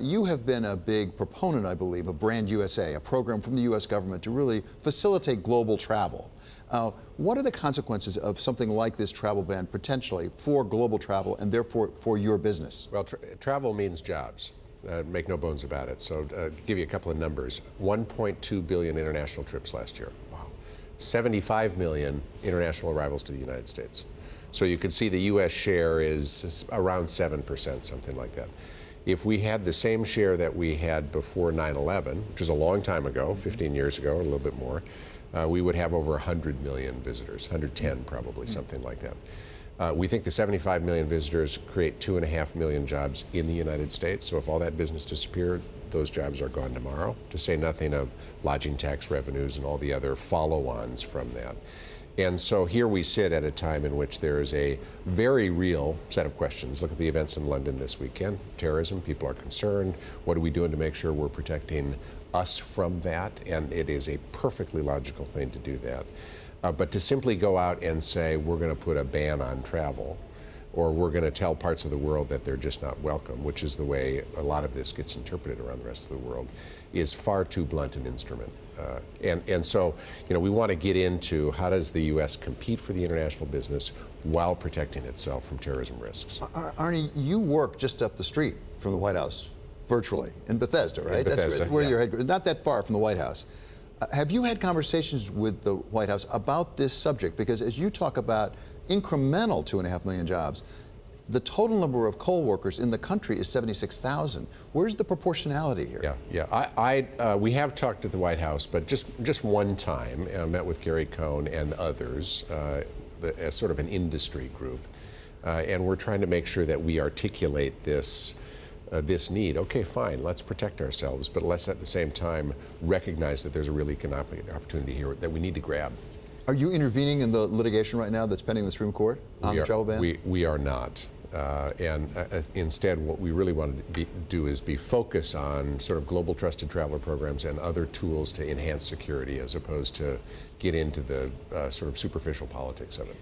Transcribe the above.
You have been a big proponent, I believe, of Brand USA, a program from the U.S. government to really facilitate global travel. What are the consequences of something like this travel ban potentially for global travel and therefore for your business? Well, travel means jobs. Make no bones about it. So give you a couple of numbers. 1.2 billion international trips last year. Wow. 75 million international arrivals to the United States. So you can see the U.S. share is around 7%, something like that. If we had the same share that we had before 9/11, which is a long time ago, 15 years ago, or a little bit more, we would have over 100 million visitors, 110 probably, something like that. We think the 75 million visitors create 2.5 million jobs in the United States. So if all that business disappeared, those jobs are gone tomorrow, to say nothing of lodging tax revenues and all the other follow-ons from that. And so here we sit at a time in which there is a very real set of questions. Look at the events in London this weekend. Terrorism, people are concerned. What are we doing to make sure we're protecting us from that? And it is a perfectly logical thing to do that. But to simply go out and say we're going to put a ban on travel, or we're going to tell parts of the world that they're just not welcome, which is the way a lot of this gets interpreted around the rest of the world, is far too blunt an instrument. And so, we want to get into how does the U.S. compete for the international business while protecting itself from terrorism risks. Arne, you work just up the street from the White House, virtually, in Bethesda, right? In Bethesda, that's where yeah. your headquarters, not that far from the White House. Have you had conversations with the White House about this subject? Because as you talk about incremental 2.5 million jobs, the total number of coal workers in the country is 76,000. Where's the proportionality here? Yeah. We have talked at the White House, but just one time. Met with Gary Cohn and others as sort of an industry group, and we're trying to make sure that we articulate this need. Okay, fine, let's protect ourselves, but let's at the same time recognize that there's a real economic opportunity here that we need to grab. Are you intervening in the litigation right now that's pending the Supreme Court on the travel ban? We are not. Instead, what we really want to do is be focused on sort of global trusted traveler programs and other tools to enhance security, as opposed to get into the sort of superficial politics of it.